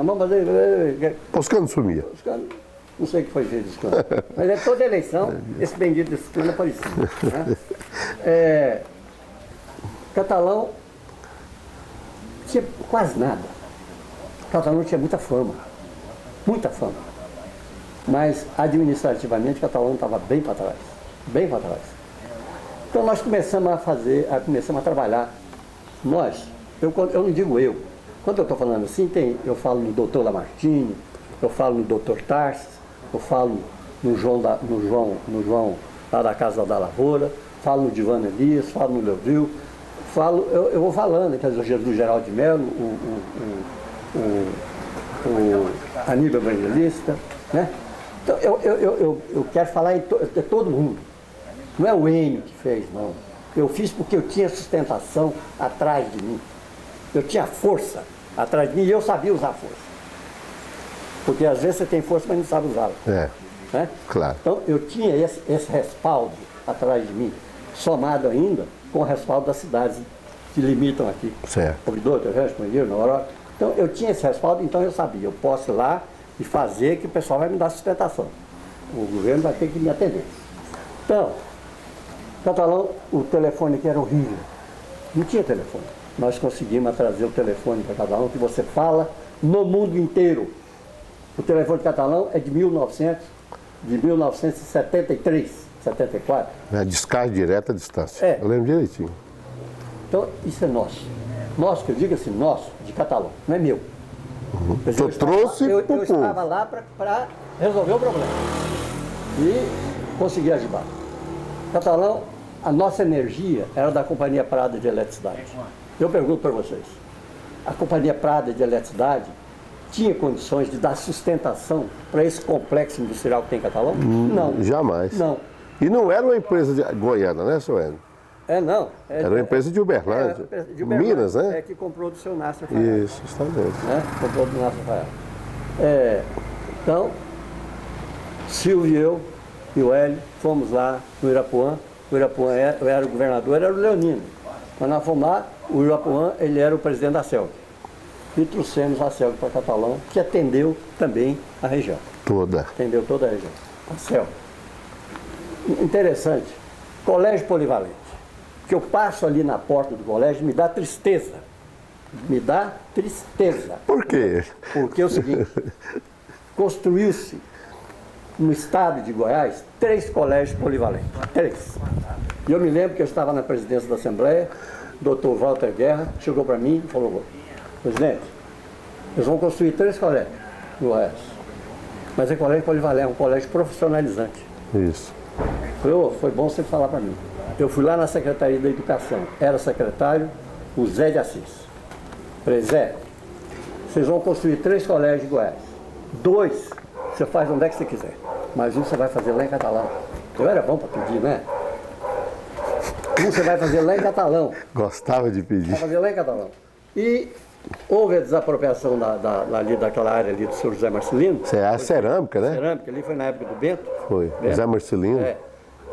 [SPEAKER 1] Os canos sumiam.
[SPEAKER 2] Os canos, não sei o que foi feito dos canos. Mas é toda eleição, esse bendito desse cano aparecia. Né? Catalão tinha quase nada. Catalão tinha muita fama. Muita fama. Mas administrativamente Catalão estava bem para trás. Bem para trás. Então nós começamos a trabalhar. Eu não digo eu. Quando eu estou falando assim, eu falo no doutor Lamartine, eu falo no doutor Tarsis, eu falo no João lá da Casa da Lavoura, falo no Divano Elias, falo no Leovil, eu vou falando, quer dizer, do Geraldo de Mello, o Aníbal Evangelista, né? Então eu quero falar de todo mundo. Não é o Enio que fez, não. Eu fiz porque eu tinha sustentação atrás de mim. Eu tinha força atrás de mim e eu sabia usar a força. Porque às vezes você tem força, mas não sabe usá-la. Né?
[SPEAKER 1] Claro.
[SPEAKER 2] Então eu tinha esse respaldo atrás de mim, somado ainda com o respaldo das cidades que limitam aqui.
[SPEAKER 1] Certo.
[SPEAKER 2] Ouvidor, Terrestre, Mangueiro, Navarro. Então eu tinha esse respaldo, então eu sabia, eu posso ir lá e fazer que o pessoal vai me dar sustentação. O governo vai ter que me atender. Então, Catalão, o telefone aqui era horrível. Não tinha telefone. Nós conseguimos trazer o telefone para Catalão, que você fala no mundo inteiro. O telefone Catalão é de 1973, 74.
[SPEAKER 1] É descarga direta à distância. Eu lembro direitinho.
[SPEAKER 2] Então, isso é nosso. Nosso, que eu digo assim, nosso, de Catalão, não é meu.
[SPEAKER 1] Eu trouxe
[SPEAKER 2] eu estava lá para resolver o problema. E consegui ajudar. Catalão a nossa energia era da Companhia Prada de Eletricidade. Eu pergunto para vocês, a Companhia Prada de Eletricidade tinha condições de dar sustentação para esse complexo industrial que tem em Catalão? Não.
[SPEAKER 1] Jamais.
[SPEAKER 2] Não.
[SPEAKER 1] E não era uma empresa goiana, né, seu Hélio?
[SPEAKER 2] Não.
[SPEAKER 1] Era uma empresa de Uberlândia.
[SPEAKER 2] De Uberlândia,
[SPEAKER 1] Minas, né?
[SPEAKER 2] É que comprou do seu Nasser Rafael.
[SPEAKER 1] Isso, justamente.
[SPEAKER 2] Né? Comprou do Nasser Rafael. Então, Silvio e o Hélio fomos lá no Irapuã. O Irapuã era o governador, era o Leonino. Quando nós fomos lá, o Irapuã, ele era o presidente da CELG. E trouxemos a CELG para Catalão, que atendeu também a região.
[SPEAKER 1] Toda.
[SPEAKER 2] Atendeu toda a região. A CELG. Interessante. Colégio polivalente. Que eu passo ali na porta do colégio, me dá tristeza. Me dá tristeza.
[SPEAKER 1] Por quê?
[SPEAKER 2] Porque é o seguinte, construiu-se no estado de Goiás 3 colégios polivalentes. 3. E eu me lembro que eu estava na presidência da Assembleia, o doutor Walter Guerra chegou para mim e falou: presidente, eles vão construir 3 colégios no Goiás. Mas é colégio polivalente, é um colégio profissionalizante.
[SPEAKER 1] Isso.
[SPEAKER 2] Foi bom você falar para mim. Eu fui lá na Secretaria da Educação, era secretário o Zé de Assis. Falei: Zé, vocês vão construir 3 colégios de Goiás. 2 você faz onde é que você quiser, mas um você vai fazer lá em Catalão. Eu era bom para pedir, né? Um você vai fazer lá em Catalão.
[SPEAKER 1] Gostava de pedir.
[SPEAKER 2] Vai fazer lá em Catalão. E houve a desapropriação ali daquela área ali do senhor José Marcelino.
[SPEAKER 1] Isso é a cerâmica, né?
[SPEAKER 2] Cerâmica, ali foi na época do Bento.
[SPEAKER 1] Foi, José Marcelino.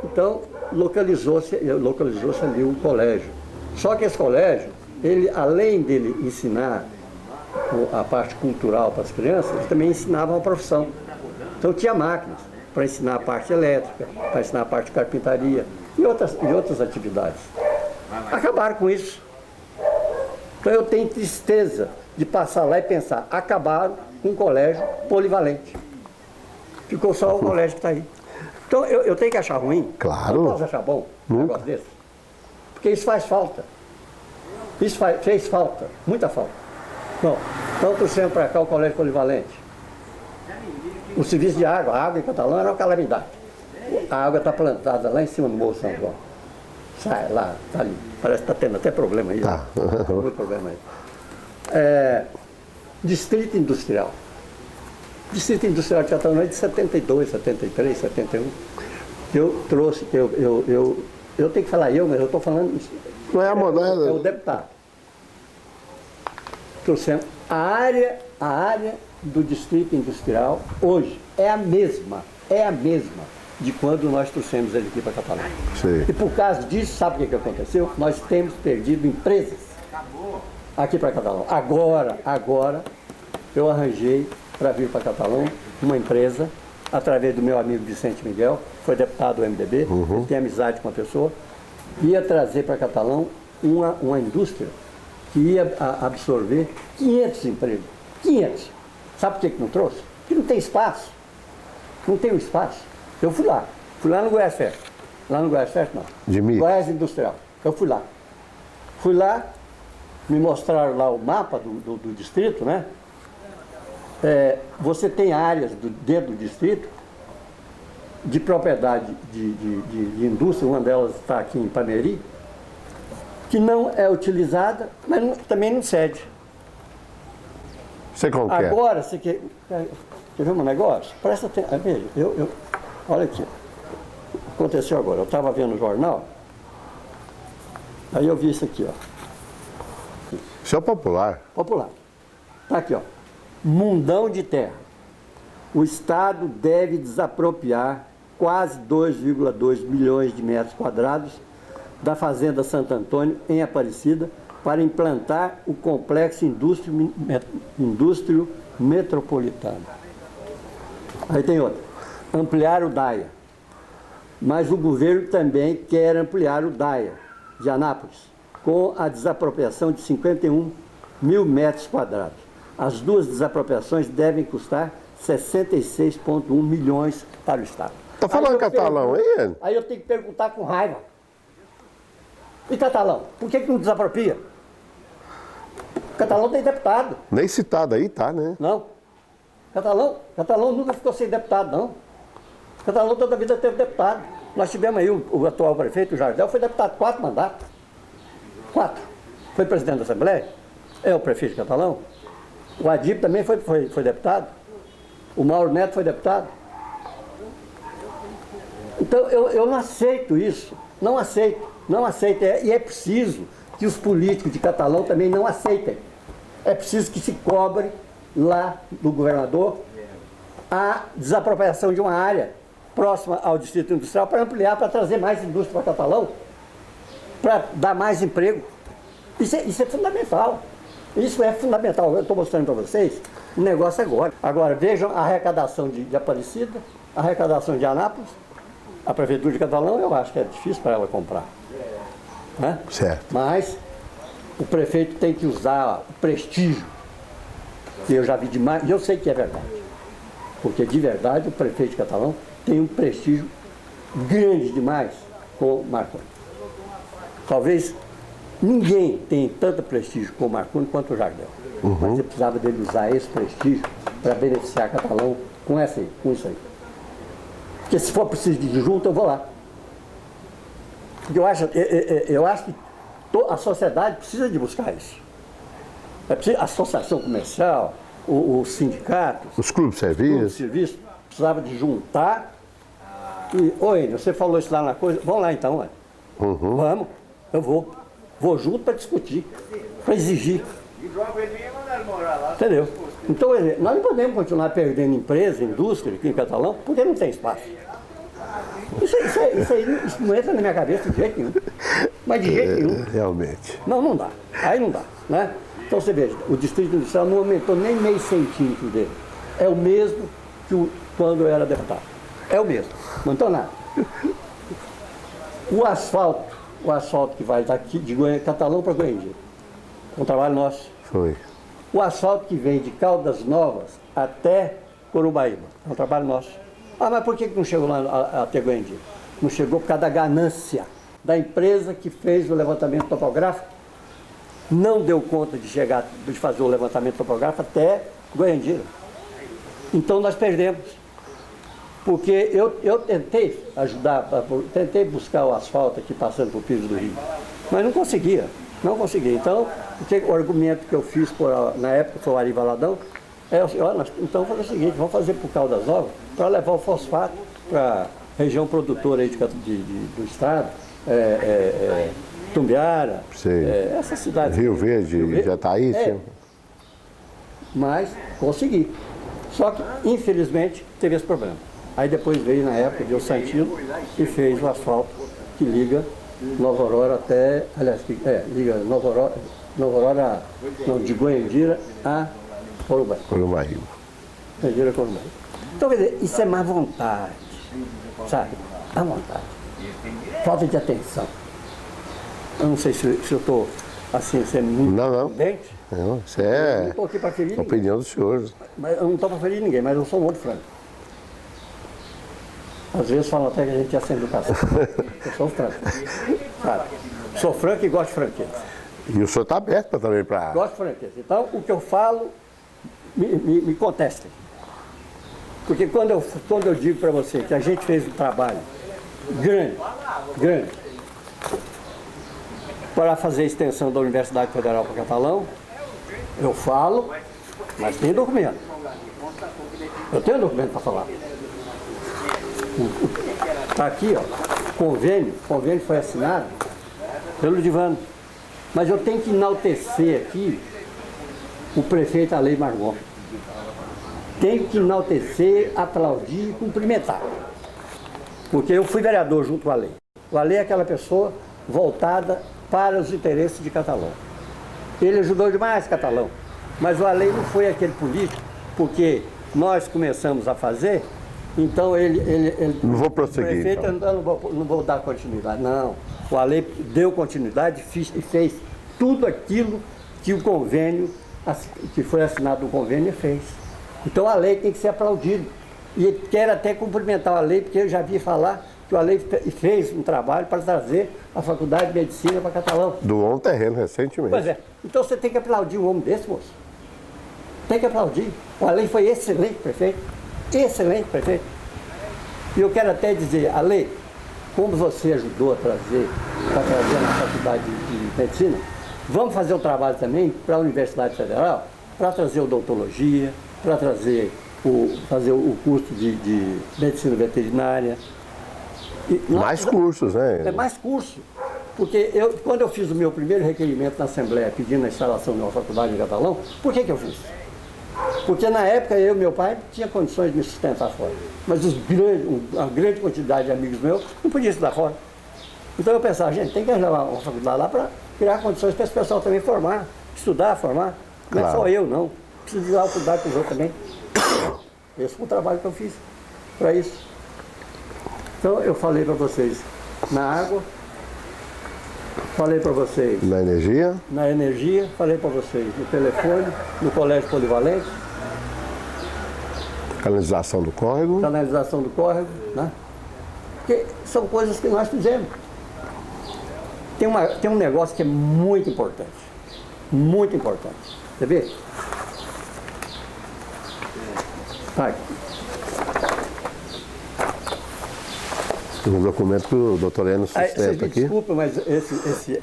[SPEAKER 2] Então, localizou-se ali um colégio. Só que esse colégio, ele, além dele ensinar a parte cultural para as crianças, ele também ensinava uma profissão. Então tinha máquinas para ensinar a parte elétrica, para ensinar a parte de carpintaria e outras atividades. Acabaram com isso. Então eu tenho tristeza de passar lá e pensar, acabaram com um colégio polivalente. Ficou só o colégio que está aí. Então eu tenho que achar ruim?
[SPEAKER 1] Claro.
[SPEAKER 2] Não posso achar bom um negócio desse. Porque isso faz falta. Isso fez falta, muita falta. Bom, então trouxemos para cá o colégio polivalente. O serviço de água, a água em Catalão era uma calamidade. A água está plantada lá em cima do Morro São João. Sai lá, tá ali. Parece que está tendo até problema aí.
[SPEAKER 1] Tá.
[SPEAKER 2] Muito problema aí. Distrito Industrial. Distrito Industrial de Catalão é de 72, 73, 71. Eu trouxe, eu tenho que falar mas eu estou falando.
[SPEAKER 1] Não é a moneda.
[SPEAKER 2] É o deputado. Trouxemos a área do Distrito Industrial hoje é a mesma de quando nós trouxemos ele aqui para Catalão.
[SPEAKER 1] Sim.
[SPEAKER 2] E por causa disso, sabe o que aconteceu? Nós temos perdido empresas aqui para Catalão. Agora eu arranjei para vir para Catalão uma empresa, através do meu amigo Vicente Miguel, foi deputado do MDB, ele tem amizade com a pessoa, ia trazer para Catalão uma indústria que ia absorver 500 empregos. 500. Sabe por que não trouxe? Porque não tem espaço. Não tem um espaço. Eu fui lá no Goiás Fest. Lá no Goiás Fest, não.
[SPEAKER 1] De milho.
[SPEAKER 2] Goiás Industrial. Eu fui lá. Fui lá, me mostraram lá o mapa do distrito, né? Você tem áreas dentro do distrito de propriedade de indústria, uma delas está aqui em Pameri, que não é utilizada, mas também não cede.
[SPEAKER 1] Você como quer?
[SPEAKER 2] Agora, você quer ver um negócio? Presta atenção. Veja, olha aqui. Aconteceu agora. Eu estava vendo o jornal, aí eu vi isso aqui, ó.
[SPEAKER 1] Isso é popular.
[SPEAKER 2] Popular. Está aqui, ó. Mundão de terra. O Estado deve desapropriar quase 2,2 milhões de metros quadrados da Fazenda Santo Antônio, em Aparecida, para implantar o complexo indústrio metropolitano. Aí tem outra. Ampliar o DAIA. Mas o governo também quer ampliar o DAIA de Anápolis, com a desapropriação de 51 mil metros quadrados. As duas desapropriações devem custar 66,1 milhões para o Estado.
[SPEAKER 1] Tá falando catalão, hein?
[SPEAKER 2] Aí eu tenho que perguntar com raiva. E Catalão? Por que não desapropria? Catalão tem deputado.
[SPEAKER 1] Nem citado aí, tá, né?
[SPEAKER 2] Não. Catalão nunca ficou sem deputado, não. Catalão toda a vida teve deputado. Nós tivemos aí o atual prefeito, o Jardel, foi deputado 4 mandatos. 4. Foi presidente da Assembleia, é o prefeito de Catalão. O Adib também foi deputado. O Mauro Neto foi deputado. Então, eu não aceito isso. Não aceito. E é preciso que os políticos de Catalão também não aceitem. É preciso que se cobre lá do governador a desapropriação de uma área próxima ao distrito industrial para ampliar, para trazer mais indústria para Catalão, para dar mais emprego. Isso é fundamental. Isso é fundamental. Eu estou mostrando para vocês o negócio agora. Agora, vejam a arrecadação de Aparecida, a arrecadação de Anápolis. A prefeitura de Catalão, eu acho que é difícil para ela comprar. Né?
[SPEAKER 1] Certo.
[SPEAKER 2] Mas o prefeito tem que usar o prestígio, que eu já vi demais, e eu sei que é verdade. Porque, de verdade, o prefeito de Catalão tem um prestígio grande demais com o Marconi. Talvez ninguém tenha tanto prestígio com o Marconi quanto o Jardel. Mas você precisava dele usar esse prestígio para beneficiar Catalão com isso aí. Porque se for preciso de junto, eu vou lá. Porque eu acho que a sociedade precisa de buscar isso. A associação comercial, os sindicatos,
[SPEAKER 1] os clubes de serviço,
[SPEAKER 2] precisava de juntar. E, oi, você falou isso lá na coisa, vamos lá então, ué. Vamos, eu vou. Vou junto para discutir, para exigir. Entendeu? Então, nós não podemos continuar perdendo empresa, indústria aqui em Catalão, porque não tem espaço. Isso não entra na minha cabeça de jeito nenhum. Mas de jeito nenhum.
[SPEAKER 1] Realmente.
[SPEAKER 2] Não dá. Aí não dá, né? Então você veja, o distrito industrial não aumentou nem meio centímetro dele. É o mesmo que quando eu era deputado. É o mesmo. Não aumentou nada. O asfalto que vai daqui de Catalão para Goiânia, é um trabalho nosso.
[SPEAKER 1] Foi.
[SPEAKER 2] O asfalto que vem de Caldas Novas até Corumbaíba, é um trabalho nosso. Ah, mas por que não chegou lá até Goiânia? Não chegou por causa da ganância da empresa que fez o levantamento topográfico. Não deu conta de fazer o levantamento topográfico até Goiânia. Então nós perdemos. Porque eu tentei ajudar, tentei buscar o asfalto aqui passando por Pires do Rio, mas não conseguia. Então, o argumento que eu fiz na época, foi o Ari Valadão, então vamos fazer o seguinte, vamos fazer por Caldas Novas para levar o fosfato para a região produtora aí do estado, Tumbiara, essa cidade.
[SPEAKER 1] Rio Verde, Jataí.
[SPEAKER 2] Mas consegui. Só que, infelizmente, teve esse problema. Aí depois veio, na época, o Santino e fez o asfalto que liga Nova Aurora até, liga Nova Aurora, não, de Goiandira a
[SPEAKER 1] Corumbaíba.
[SPEAKER 2] Goiandira a Corumbaíba. Então, quer dizer, isso é má vontade, sabe? Má vontade. Falta de atenção. Eu não sei se eu estou, assim, sendo muito prudente.
[SPEAKER 1] Não, isso é
[SPEAKER 2] não estou aqui para ferir
[SPEAKER 1] opinião dos senhores.
[SPEAKER 2] Mas eu não estou para ferir ninguém, mas eu sou um outro franco. Às vezes falam até que a gente é sem educação. Eu sou franco. Sabe? Sou franco e gosto de franqueza.
[SPEAKER 1] E o senhor está aberto também para...
[SPEAKER 2] Gosto de franqueza. Então, o que eu falo, me contestem. Porque quando eu digo para você que a gente fez um trabalho grande, para fazer a extensão da Universidade Federal para Catalão, eu falo, mas tem documento. Eu tenho documento para falar. Está aqui, ó, o convênio foi assinado pelo Divano. Mas eu tenho que enaltecer aqui o prefeito Alei Margon. Tenho que enaltecer, aplaudir e cumprimentar. Porque eu fui vereador junto com o Alei. O Alei é aquela pessoa voltada para os interesses de Catalão. Ele ajudou demais Catalão. Mas o Alei não foi aquele político, porque nós começamos a fazer. Então ele
[SPEAKER 1] não vou prosseguir.
[SPEAKER 2] O prefeito, então. não vou dar continuidade. Não. O Alei deu continuidade e fez tudo aquilo que o convênio, que foi assinado o convênio, fez. Então a lei tem que ser aplaudido. E quero até cumprimentar a lei, porque eu já vi falar que o Alei fez um trabalho para trazer a Faculdade de Medicina para Catalão.
[SPEAKER 1] Doou um terreno recentemente.
[SPEAKER 2] Pois é. Então você tem que aplaudir um homem desse, moço. Tem que aplaudir. O Alei foi excelente prefeito. Excelente prefeito. E eu quero até dizer, Alei, como você ajudou a trazer na faculdade de medicina, vamos fazer um trabalho também para a Universidade Federal, para trazer odontologia, para fazer o curso de medicina veterinária.
[SPEAKER 1] Mais cursos, né?
[SPEAKER 2] Mais curso. Porque quando eu fiz o meu primeiro requerimento na Assembleia pedindo a instalação de uma faculdade em Catalão, por que eu fiz? Porque na época eu e meu pai tinha condições de me sustentar fora. Mas uma grande quantidade de amigos meus não podia estudar fora. Então eu pensava, gente, tem que arranjar uma faculdade lá para criar condições para esse pessoal também formar, estudar, formar. Não é só eu, não. Preciso dar oportunidade para os outros também. Esse foi o trabalho que eu fiz para isso. Então eu falei para vocês na água, falei para vocês
[SPEAKER 1] na energia,
[SPEAKER 2] falei para vocês no telefone, no colégio polivalente,
[SPEAKER 1] canalização do córrego,
[SPEAKER 2] né? Porque são coisas que nós fizemos. Tem um negócio que é muito importante, quer ver? Vai.
[SPEAKER 1] Um documento que o doutor Enio sustenta aqui.
[SPEAKER 2] Desculpa, mas esse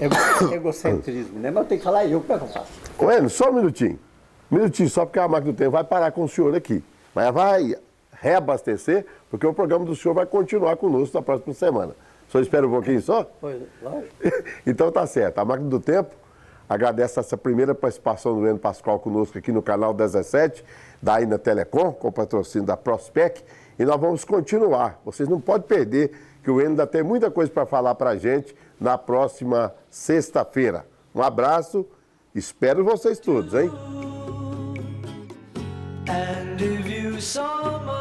[SPEAKER 2] egocentrismo, né? Mas eu tenho que falar como é que eu faço?
[SPEAKER 1] Ô Enio, só um minutinho. Só porque a máquina do tempo vai parar com o senhor aqui. Mas vai reabastecer, porque o programa do senhor vai continuar conosco na próxima semana. O senhor espera um pouquinho só?
[SPEAKER 2] Pois, lógico.
[SPEAKER 1] Então tá certo. A máquina do tempo agradece essa primeira participação do Enio Pascoal conosco aqui no canal 17, da Aina Telecom, com o patrocínio da Prospec. E nós vamos continuar. Vocês não podem perder, que o Enio ainda tem muita coisa para falar para a gente na próxima sexta-feira. Um abraço, espero vocês todos, hein? And if you saw my